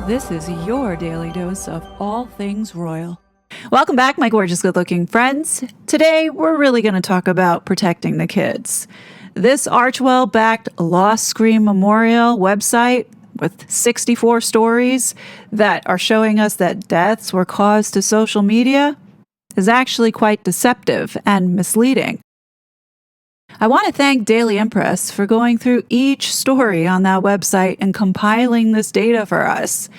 This is your daily dose of all things royal. Welcome back, my gorgeous, good-looking friends. Today, we're really going to talk about protecting the kids. This Archwell-backed Lost Scream Memorial website with 64 stories that are showing us that deaths were caused to social media is actually quite deceptive and misleading. I want to thank Daily Impress for going through each story on that website and compiling this data for us.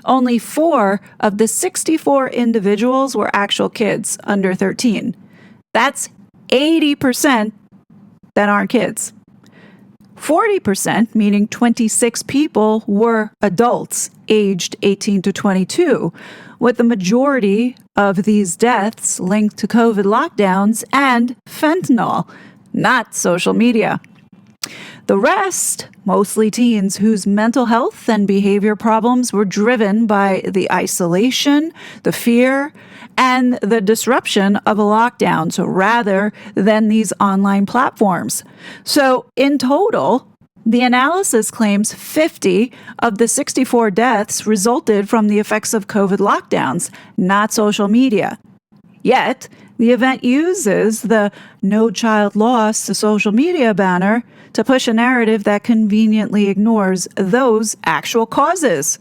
Only 4 of the 64 individuals were actual kids under 13. That's 80% that aren't kids. 40%, meaning 26 people, were adults aged 18 to 22, with the majority of these deaths linked to COVID lockdowns and fentanyl, not social media. The rest, mostly teens whose mental health and behavior problems were driven by the isolation, the fear, and the disruption of a lockdown, so rather than these online platforms. So in total, the analysis claims 50 of the 64 deaths resulted from the effects of COVID lockdowns, not social media. Yet, the event uses the No Child Lost to Social Media banner to push a narrative that conveniently ignores those actual causes.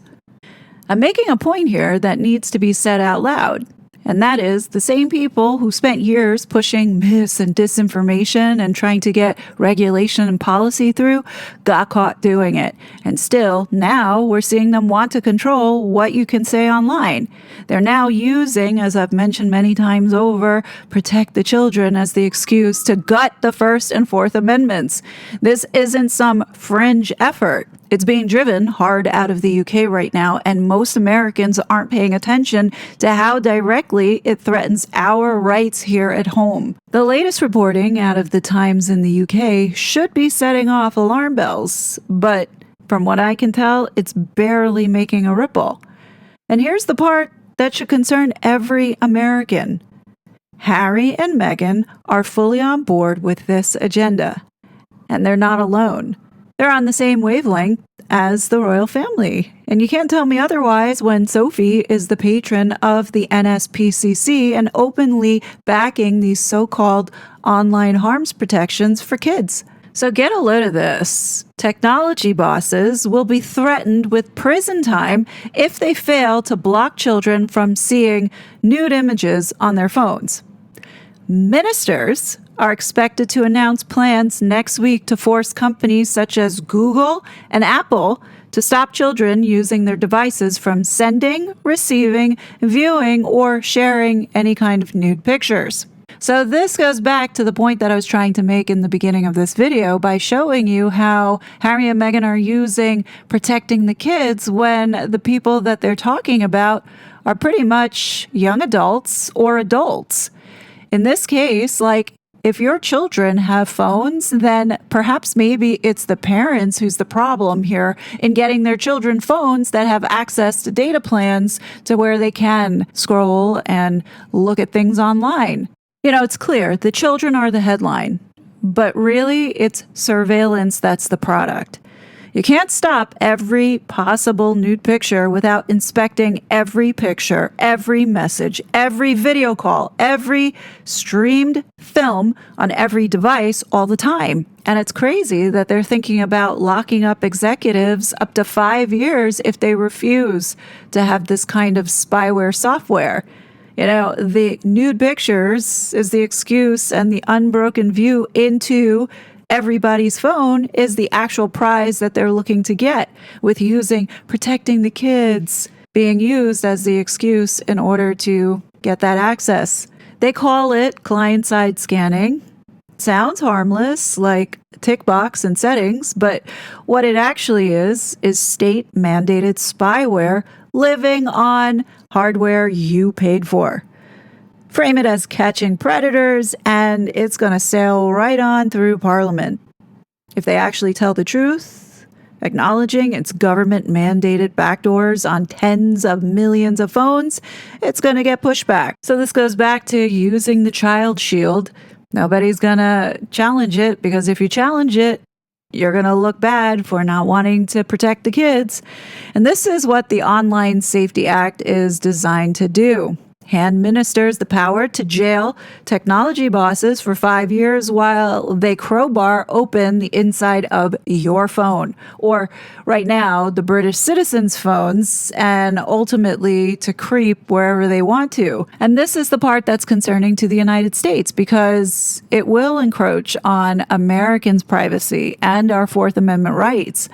I'm making a point here that needs to be said out loud, and that is the same people who spent years pushing mis and disinformation and trying to get regulation and policy through got caught doing it. And still, now we're seeing them want to control what you can say online. They're now using, as I've mentioned many times over, protect the children as the excuse to gut the First and Fourth Amendments. This isn't some fringe effort. It's being driven hard out of the UK right now, and most Americans aren't paying attention to how directly it threatens our rights here at home. The latest reporting out of the Times in the UK should be setting off alarm bells, but from what I can tell, it's barely making a ripple. And here's the part that should concern every American. Harry and Meghan are fully on board with this agenda, and they're not alone. They're on the same wavelength as the royal family. And you can't tell me otherwise when Sophie is the patron of the NSPCC and openly backing these so-called online harms protections for kids. So get a load of this. Technology bosses will be threatened with prison time if they fail to block children from seeing nude images on their phones. Ministers are expected to announce plans next week to force companies such as Google and Apple to stop children using their devices from sending, receiving, viewing, or sharing any kind of nude pictures. So this goes back to the point that I was trying to make in the beginning of this video by showing you how Harry and Meghan are using protecting the kids when the people that they're talking about are pretty much young adults or adults. In this case, if your children have phones, then perhaps maybe it's the parents who's the problem here in getting their children phones that have access to data plans to where they can scroll and look at things online. You know, it's clear the children are the headline, but really it's surveillance that's the product. You can't stop every possible nude picture without inspecting every picture, every message, every video call, every streamed film on every device all the time. And it's crazy that they're thinking about locking up executives up to 5 years if they refuse to have this kind of spyware software. You know, the nude pictures is the excuse, and the unbroken view into everybody's phone is the actual prize that they're looking to get, with using protecting the kids being used as the excuse in order to get that access. They call it client-side scanning. Sounds harmless, like tick box and settings, but what it actually is state-mandated spyware living on hardware you paid for. Frame it as catching predators, and it's going to sail right on through Parliament. If they actually tell the truth, acknowledging its government-mandated backdoors on tens of millions of phones, it's going to get pushed back. So this goes back to using the child shield. Nobody's going to challenge it, because if you challenge it, You're going to look bad for not wanting to protect the kids. And this is what the Online Safety Act is designed to do. Hand ministers the power to jail technology bosses for 5 years while they crowbar open the inside of your phone, or right now, the British citizens' phones, and ultimately to creep wherever they want to. And this is the part that's concerning to the United States because it will encroach on Americans' privacy and our Fourth Amendment rights.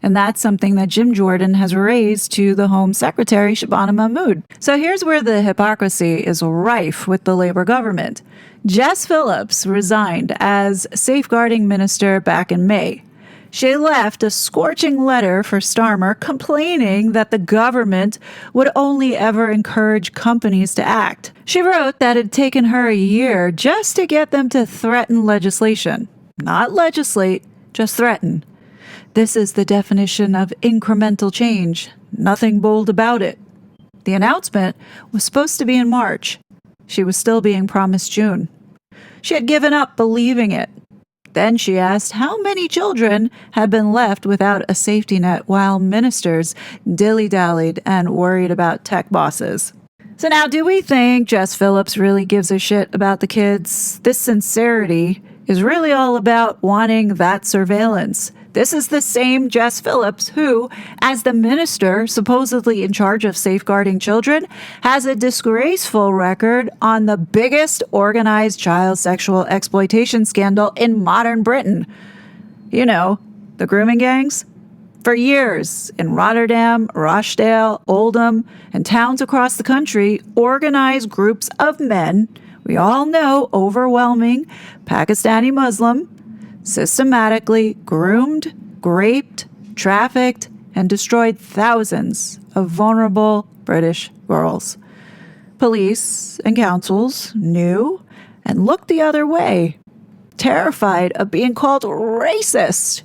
And that's something that Jim Jordan has raised to the Home Secretary, Shabana Mahmood. So here's where the hypocrisy is rife with the Labor government. Jess Phillips resigned as safeguarding minister back in May. She left a scorching letter for Starmer complaining that the government would only ever encourage companies to act. She wrote that it had taken her a year just to get them to threaten legislation. Not legislate, just threaten. This is the definition of incremental change. Nothing bold about it. The announcement was supposed to be in March. She was still being promised June. She had given up believing it. Then she asked how many children had been left without a safety net while ministers dilly-dallied and worried about tech bosses. So now, do we think Jess Phillips really gives a shit about the kids? This sincerity is really all about wanting that surveillance. This is the same Jess Phillips who, as the minister supposedly in charge of safeguarding children, has a disgraceful record on the biggest organized child sexual exploitation scandal in modern Britain. You know, the grooming gangs. For years, in Rotterdam, Rochdale, Oldham, and towns across the country, organized groups of men, we all know overwhelming Pakistani Muslim, systematically groomed, raped, trafficked, and destroyed thousands of vulnerable British girls. Police and councils knew and looked the other way, terrified of being called racist.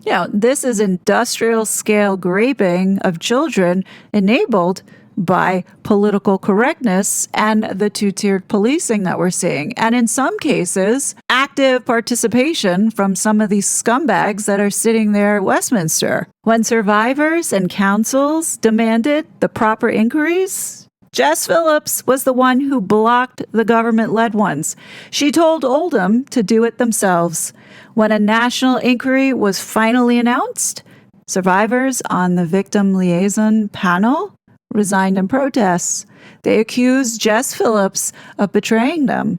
You know, this is industrial scale raping of children enabled by political correctness and the two-tiered policing that we're seeing. And in some cases, active participation from some of these scumbags that are sitting there at Westminster. When survivors and councils demanded the proper inquiries, Jess Phillips was the one who blocked the government-led ones. She told Oldham to do it themselves. When a national inquiry was finally announced, survivors on the victim liaison panel resigned in protest. They accused Jess Phillips of betraying them,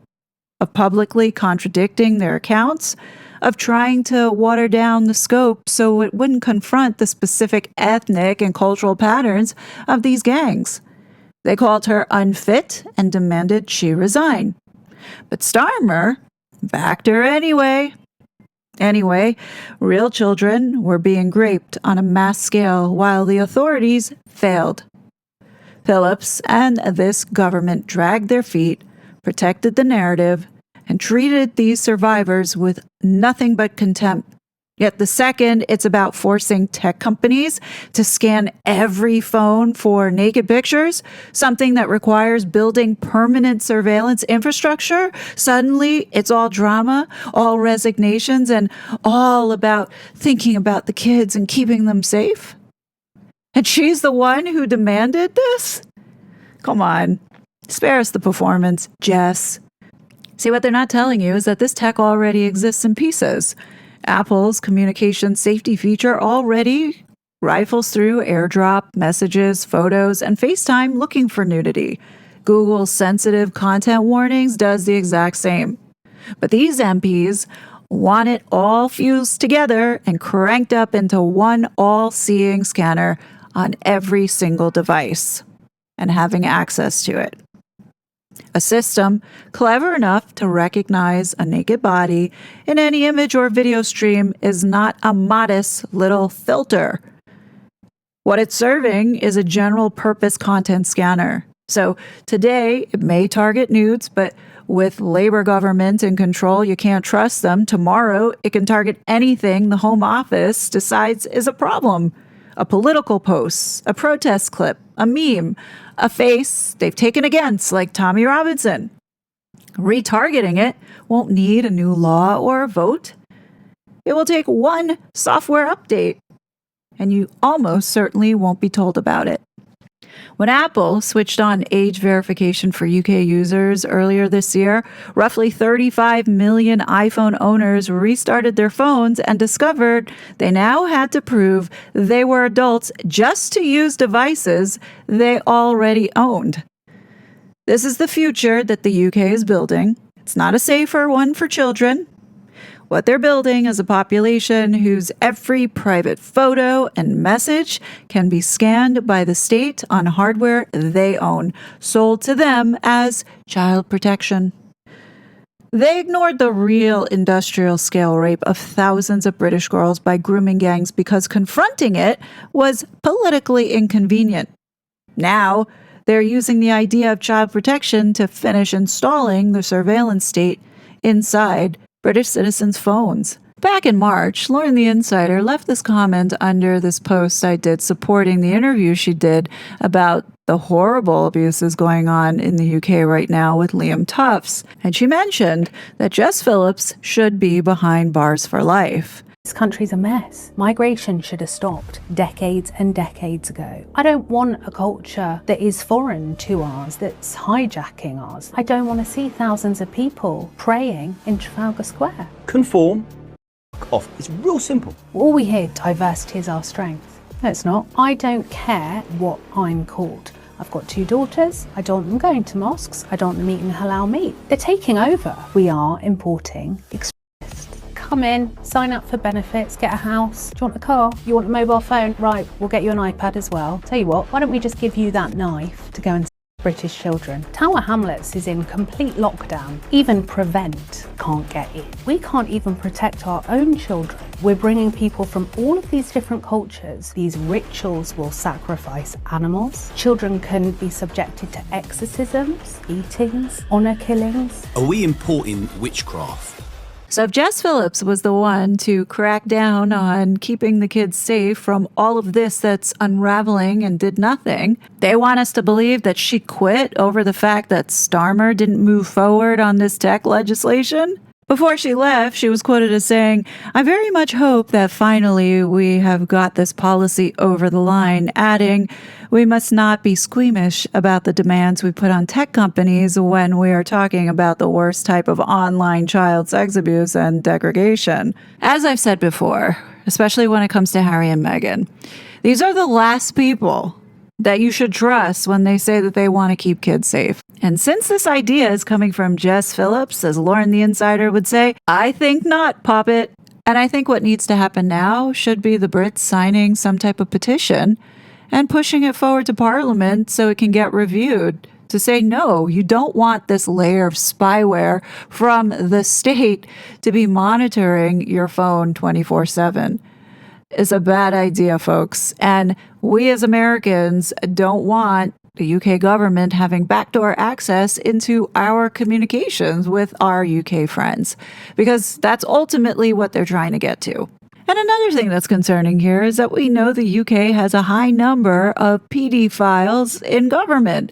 of publicly contradicting their accounts, of trying to water down the scope so it wouldn't confront the specific ethnic and cultural patterns of these gangs. They called her unfit and demanded she resign. But Starmer backed her anyway. Anyway, real children were being raped on a mass scale while the authorities failed. Phillips and this government dragged their feet, protected the narrative, and treated these survivors with nothing but contempt. Yet the second it's about forcing tech companies to scan every phone for naked pictures, something that requires building permanent surveillance infrastructure, suddenly it's all drama, all resignations, and all about thinking about the kids and keeping them safe. And she's the one who demanded this? Come on, spare us the performance, Jess. See, what they're not telling you is that this tech already exists in pieces. Apple's communication safety feature already rifles through AirDrop, messages, photos, and FaceTime looking for nudity. Google's sensitive content warnings does the exact same. But these MPs want it all fused together and cranked up into one all-seeing scanner on every single device and having access to it. A system clever enough to recognize a naked body in any image or video stream is not a modest little filter. What it's serving is a general purpose content scanner. So today it may target nudes, but with Labor government in control, you can't trust them. Tomorrow it can target anything the Home Office decides is a problem. A political post, a protest clip, a meme, a face they've taken against, like Tommy Robinson. Retargeting it won't need a new law or a vote. It will take one software update, and you almost certainly won't be told about it. When Apple switched on age verification for UK users earlier this year, roughly 35 million iPhone owners restarted their phones and discovered they now had to prove they were adults just to use devices they already owned. This is the future that the UK is building. It's not a safer one for children. What they're building is a population whose every private photo and message can be scanned by the state on hardware they own, sold to them as child protection. They ignored the real industrial scale rape of thousands of British girls by grooming gangs because confronting it was politically inconvenient. Now, they're using the idea of child protection to finish installing the surveillance state inside British citizens' phones. Back in March, Lauren the Insider left this comment under this post I did supporting the interview she did about the horrible abuses going on in the UK right now with Liam Tufts. And she mentioned that Jess Phillips should be behind bars for life. This country's a mess. Migration should have stopped decades and decades ago. I don't want a culture that is foreign to ours, that's hijacking ours. I don't want to see thousands of people praying in Trafalgar Square. Conform, off. It's real simple. All we hear, diversity is our strength. No, it's not. I don't care what I'm called. I've got 2 daughters. I don't want them going to mosques. I don't want them eating halal meat. They're taking over. We are importing extremists. Come in, sign up for benefits, get a house. Do you want a car? You want a mobile phone? Right, we'll get you an iPad as well. Tell you what, why don't we just give you that knife to go and British children? Tower Hamlets is in complete lockdown. Even Prevent can't get in. We can't even protect our own children. We're bringing people from all of these different cultures. These rituals will sacrifice animals. Children can be subjected to exorcisms, beatings, honour killings. Are we importing witchcraft? So if Jess Phillips was the one to crack down on keeping the kids safe from all of this that's unraveling and did nothing, they want us to believe that she quit over the fact that Starmer didn't move forward on this tech legislation? Before she left, she was quoted as saying, "I very much hope that finally we have got this policy over the line," adding, "We must not be squeamish about the demands we put on tech companies when we are talking about the worst type of online child sex abuse and degradation." As I've said before, especially when it comes to Harry and Meghan, these are the last people that you should trust when they say that they want to keep kids safe. And since this idea is coming from Jess Phillips, as Lauren the Insider would say, I think not, Poppet. And I think what needs to happen now should be the Brits signing some type of petition and pushing it forward to Parliament so it can get reviewed to say, no, you don't want this layer of spyware from the state to be monitoring your phone 24/7. Is a bad idea, folks. And we as Americans don't want the UK government having backdoor access into our communications with our UK friends, because that's ultimately what they're trying to get to. And another thing that's concerning here is that we know the UK has a high number of PD files in government.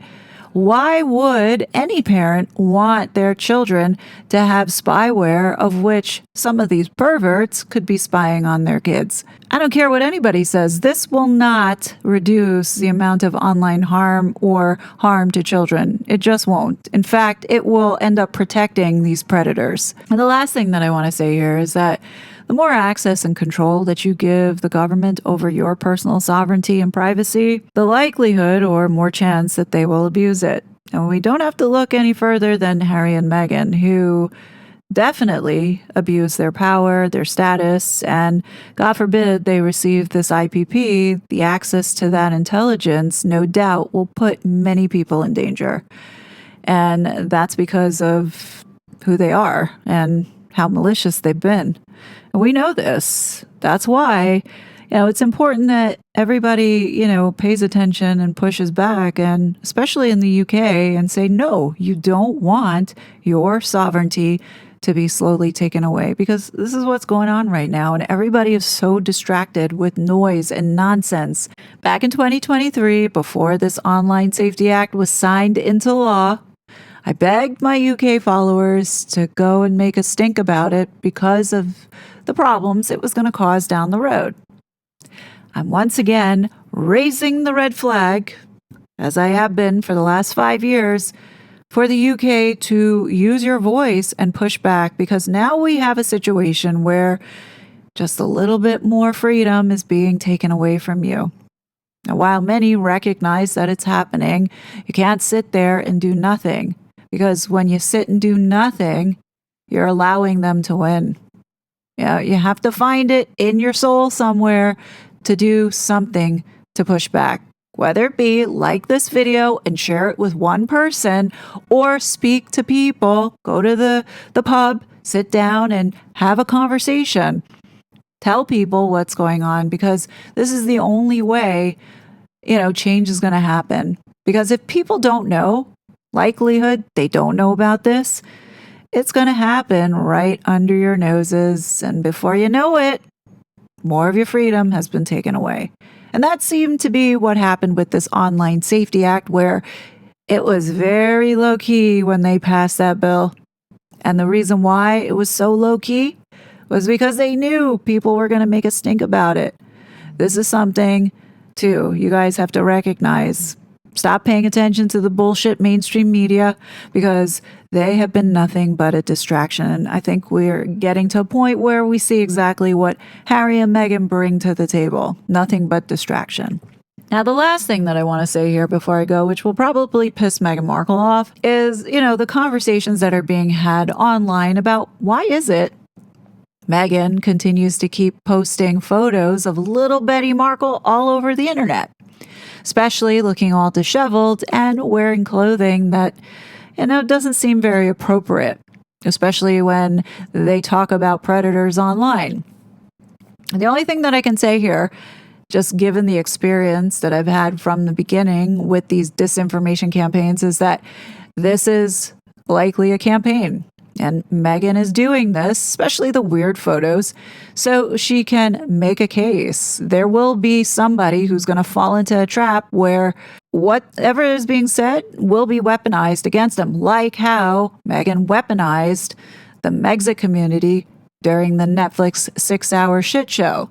Why would any parent want their children to have spyware of which some of these perverts could be spying on their kids? I don't care what anybody says. This will not reduce the amount of online harm or harm to children. It just won't. In fact, it will end up protecting these predators. And the last thing that I want to say here is that the more access and control that you give the government over your personal sovereignty and privacy, the likelihood or more chance that they will abuse it. And we don't have to look any further than Harry and Meghan, who definitely abuse their power, their status, and God forbid they receive this IPP, the access to that intelligence, no doubt will put many people in danger. And that's because of who they are and how malicious they've been. And we know this. That's why, it's important that everybody, pays attention and pushes back, and especially in the UK, and say, no, you don't want your sovereignty to be slowly taken away, because this is what's going on right now. And everybody is so distracted with noise and nonsense. Back in 2023, before this Online Safety Act was signed into law, I begged my UK followers to go and make a stink about it because of the problems it was going to cause down the road. I'm once again raising the red flag, as I have been for the last 5 years, for the UK to use your voice and push back, because now we have a situation where just a little bit more freedom is being taken away from you. Now, while many recognize that it's happening, you can't sit there and do nothing, because when you sit and do nothing, you're allowing them to win. You have to find it in your soul somewhere to do something to push back, whether it be like this video and share it with one person, or speak to people, go to the pub, sit down and have a conversation. Tell people what's going on, because this is the only way, change is going to happen. Because if people don't know, likelihood they don't know about this, it's going to happen right under your noses. And before you know it, more of your freedom has been taken away. And that seemed to be what happened with this Online Safety Act, where it was very low key when they passed that bill. And the reason why it was so low key was because they knew people were going to make a stink about it. This is something, too, you guys have to recognize. Stop paying attention to the bullshit mainstream media, because they have been nothing but a distraction. I think we're getting to a point where we see exactly what Harry and Meghan bring to the table. Nothing but distraction. Now, the last thing that I want to say here before I go, which will probably piss Meghan Markle off, is, the conversations that are being had online about why is it Meghan continues to keep posting photos of little Betty Markle all over the internet, especially looking all disheveled and wearing clothing that, doesn't seem very appropriate, especially when they talk about predators online. The only thing that I can say here, just given the experience that I've had from the beginning with these disinformation campaigns, is that this is likely a campaign. And Meghan is doing this, especially the weird photos, so she can make a case. There will be somebody who's going to fall into a trap where whatever is being said will be weaponized against them, like how Meghan weaponized the Megxit community during the Netflix 6-hour shit show.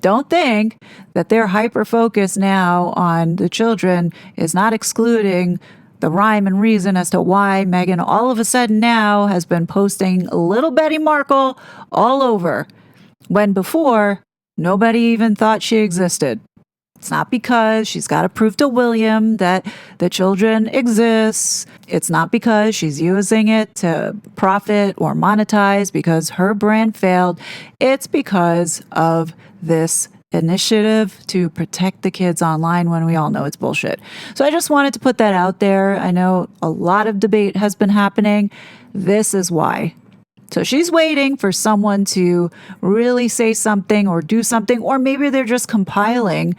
Don't think that their hyper-focus now on the children is not excluding the rhyme and reason as to why Meghan all of a sudden now has been posting little Betty Markle all over, when before nobody even thought she existed. It's not because she's got to prove to William that the children exist. It's not because she's using it to profit or monetize because her brand failed. It's because of this initiative to protect the kids online, when we all know it's bullshit. So I just wanted to put that out there. I know a lot of debate has been happening. This is why. So she's waiting for someone to really say something or do something, or maybe they're just compiling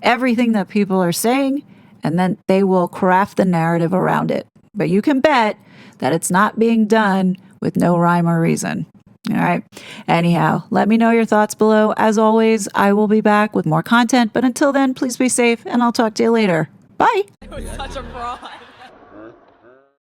everything that people are saying, and then they will craft the narrative around it. But you can bet that it's not being done with no rhyme or reason. All right. Anyhow, let me know your thoughts below. As always, I will be back with more content. But until then, please be safe, and I'll talk to you later. Bye. Such a fraud.